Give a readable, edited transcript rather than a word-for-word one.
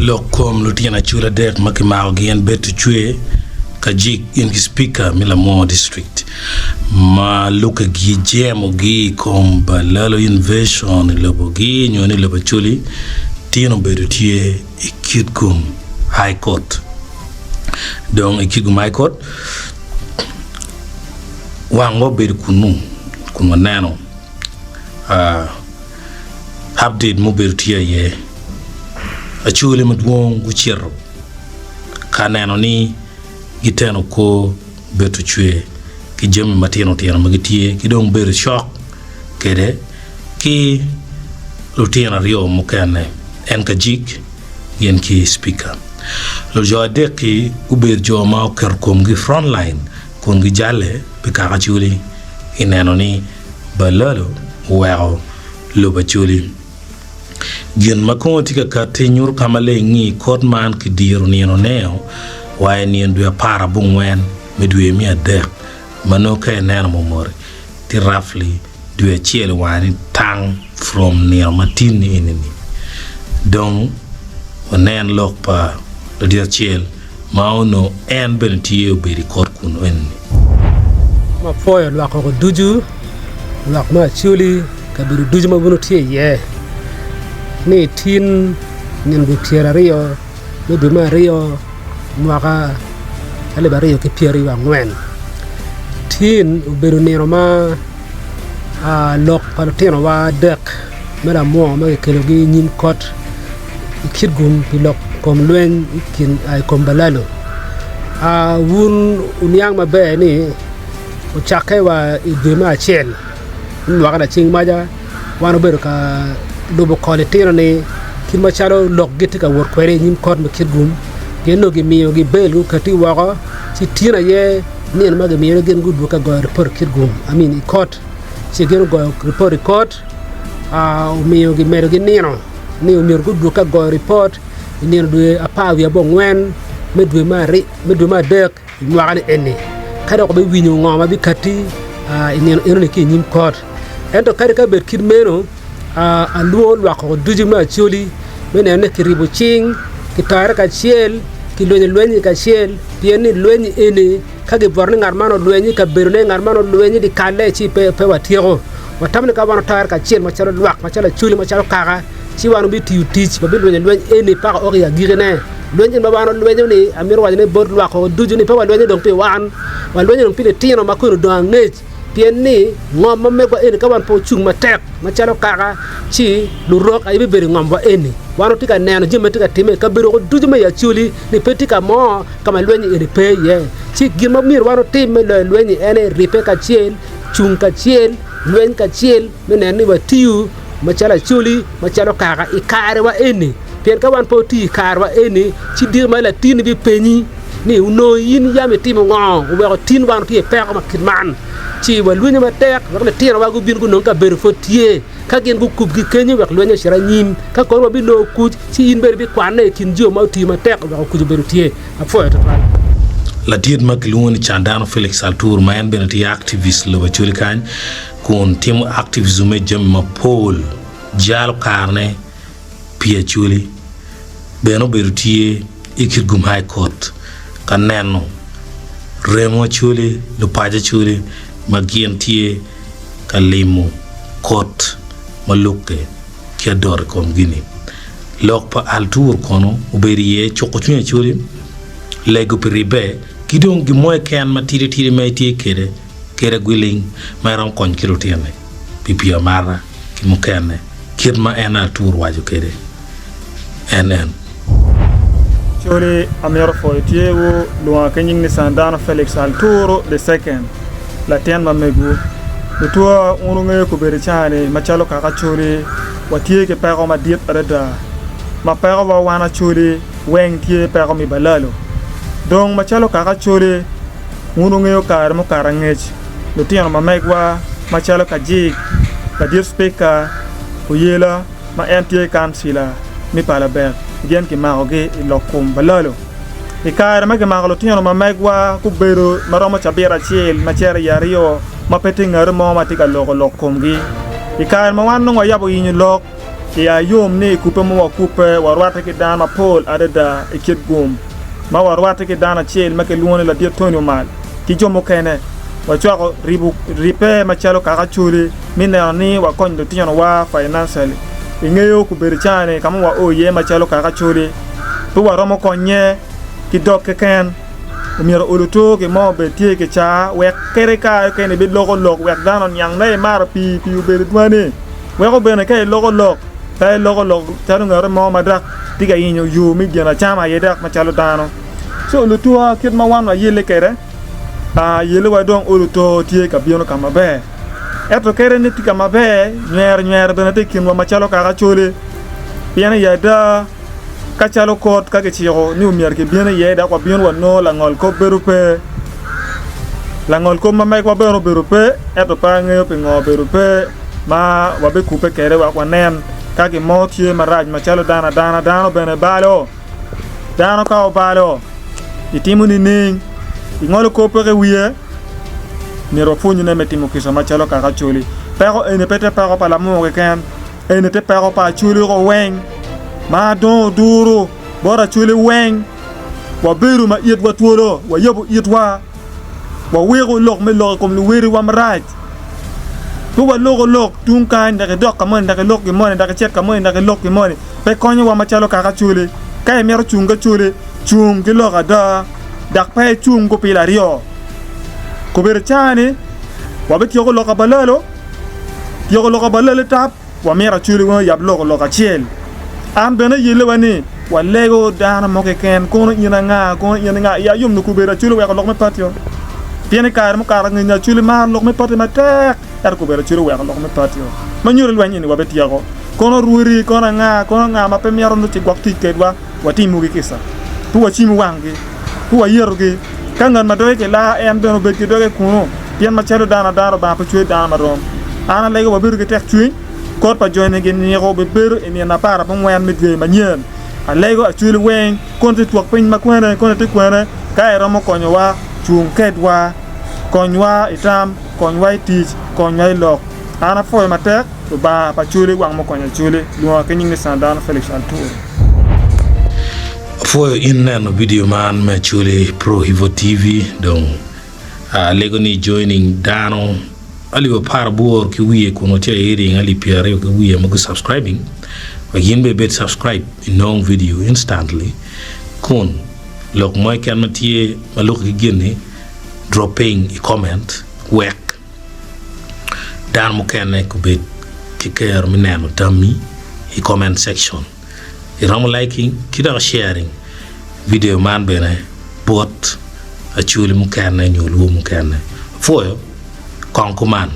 Lokom Lutina Chula Dek Makimaugi and Betu Chue Kajik in his speaker Lamwo district. Ma luka gi jemo gi kom Balaalo invasion lobogi nyoni lobachuli tino bedu tie Kitgum High Court. Donc Kitgum High Court wango bedu kunu nano update mo bedu tie ye Acholi madwong guchiro kaneno ni giteno ko betu chwe ki jemi matino tiano magitie ki dong beru shock kede ki lutiana rio mukane en Kajik yen ki speaker lo jode ki uber jo ma ker kom gi frontline kon gi jale be ka Acholi ineno ni Balaalo wow lo bacholi gen makon tika kate nyur kamale ngi court man ki diru Nino neo wae ni ndu para bungwen medwe mi adek mano kay nena momore ti roughly du chiel wani tang from Nino matini enemy donc onen lok pa le dia chiel mauno en bentie oberi court kun enni ma foyo la ko duju la ma Acholi kabiru duju ma bunu tie ye ni tin nin du tiera rio ni du ma rio mwaka Aliba rio ke pieri wa ngwen tin uberu Nino ma lok palotino wa dek mera mo ma kelo gi nyim kot Kitgum lok kom lwen kin ay kom Balaalo wun unyang ma be ni o chake wa idema chel nwaka da ching maja wanu beru ka lobo quality ne kin machalo lok gitika wor kwere nyim kot ma Kitgum geno gi miyo gi belu kati wako ci tira ye nien ma gi miyo gen gudu ka go report Kitgum amin Ikot ci gen go report Ikot miyo gi mero gi Nino ni miyo gudu ka go report Nino du apawi abo ngwen medwe ma dek nwaka ni ene kada ko be winyo ngoma bi kati Nino ene ki nyim kot ento kada ka bet kid meno aluo lwako duji ma Acholi mene ne kiribu ching kitara ka chiel ki lwenyi ka chiel pieni lwenyi ene kage borne ngarmano lwenyi ka berune ngarmano lwenyi di kale chi pe watiego watamne ka bano tar ka chiel machalo lwak machalo Acholi machalo kaka chi wanu bi tiu teach babi lwenyi ene pa o ya girene lwenyi babano lwenyi ni amiro wajne bor lwako duji ni pe lwenyi dong pe wan lwenyi dong pe tino makono do ngej pieni ngom mamego ene ka wan po chung matek machalo kaka chi lurok ayibe beri ngombo ene wano tika neno jime tika time ka bero duju me Acholi ni petika mo kama lwenyi ene pe ye chi gima mir wano time lwenyi ene ripe ka chiel chung ka chiel lwenyi ka chiel mene ni watiu machala Acholi machalo kaka ikare wa ene pien ka wan po ti ikare wa ene chi dir ma la tin bi penyi ni uno yin yame timo ngo uwe tin wano ti pe ka makidman chi wa lwenyi ma tek wa tin wa gu bin gu non ka bero fotie ka gen gu kub gi kenyi wak lwenyi shira nyim ka ko bi no kuj ci in ber bi kwane kin jo ma ti ma tek wa ku beru tie afo to la diet mak luoni chandano Felix Alur ma en benati activist lo Acholi kan kon tim activism jam ma pol jalo karne pi Acholi beno beru tie Kitgum High Court kaneno remo Acholi lo paja Acholi magien tie kalimo court maluke kia dor kom gini lok pa Alur kono uberiye chokochunya Acholi lego peribe kidong gi moy ken matiri mai tie kere gwiling mayram kon kilo tiene pipia mara ki mukene kirma en Alur waju kere enen Acholi amero fo tiego lo kenying ni sandana Felix Alur the second la ten mamegu Tua ununge ko beri chane machalo kaka Acholi watie ke pa ko ma diet arada ma pa ko wana Acholi weng tie pa ko mi Balaalo dong machalo kaka Acholi ununge yo kar mo karangech lo tiano ma megwa machalo Kajik la diet speaker ko yela ma entie kansila mi pala ber gen ki ma oge lokum Balaalo ikar ma ke ma lo tiano ma megwa ku bero maromo chabera chiel machera yario ma pete ngar mo ma tika loko lokom gi ikar ma wan no yabo yin lok ya yom ni kupe mo kupe warwata ki dana pol adada Kitgum ma warwata ki dana chel ma ke luone la dia tonyo mal ki jomo kene wa chwa ripe ma chalo ka chuli minna ni wa kondo tinyo wa financially ingeyo ku berchane kama wa oye ma chalo ka chuli tu wa romo konye ki dok ken umiro uluto ke mo be tie ke cha we kere ka ke ne be logo we dana nyang nei mar pi u be dwane we ko be ne ke logo tay logo taru ngare mo madak tiga yinyo yu mi gena chama yedak ma chalo dano so uluto kit ma wan wa yele kere yele wa don uluto tie ka biono kama be eto kere ne tika ma be nyer be ne te kin ma chalo ka chole piana yada ka chalo kot ka ke chiro ni umier ke biene yeda kwa bion wa no la ngol ko berupe la ngol ko ma mai kwa berupe eto pa ngeyo pe ngo berupe ma wa be kupe kere wa kwa nen ka ke mo tie maraj ma chalo dana bene balo dano ka balo itimu ni ning ingolo ko pe wiye ni ro funyu ne metimo kiso ma chalo ka choli pero ene pete pero pa la mo ke kan ene te pero pa chuli ro weng ma don duro bora chuli weng wa beru ma yet wa tuolo wa yobu yet wa wego lok me lok kom lu weri wa maraj tu wa lok tun kan da dok kamon da lok ki mon da chet kamon da lok ki mon pe konyo wa ma chalo ka chuli kay mer chunga chuli chung ki lok ada dak pe chung ko pilario ko ber chani wa be tiyo lok balalo tap wa mera chuli wa yab lok chiel am bena yele wani wa lego dana moke ken kono ina nga ya yum no kubera chuli wa lok me patio tiene kar mo kar nga chuli ma lok me patio ma tek er kubera chuli wa lok me patio ma nyurel wani ni wa be tiyo kono ruiri kono nga ma pe mero no ti gwak ti kedwa wa timu gi kisa tu wa chimu wangi tu wa yeroge kangan ma doke la en beno be ki doke kuno tien ma chelo dana ba pa chue dana ma rom ana lego wa biru ke tek chui kot pa joine gen ni ro be beru en na para pa ngwan midwe ma nyen a lego a chule wen kon ti twak pin ma kwene kon ti kwene ka era mo konyo wa chung kedwa konwa itam konwa tich konwa lok ana foi ma tek to ba pa chule wang mo konyo chule lo ke nyingi sandan Felix Alur for in no video man me chule pro hivo TV donc lego ni joining dano aliba par bor ki wiye ko no tia eri ngali piare ko wiye mo subscribing wa yimbe bet subscribe in no video instantly kon lok moy kan matie malok gi genne dropping a comment wek dan mo ken ko bet ki ker mi neno tammi i comment section i ram liking kida sharing video man bene bot a chuli mu ken nyulu mu ken foyo konkuman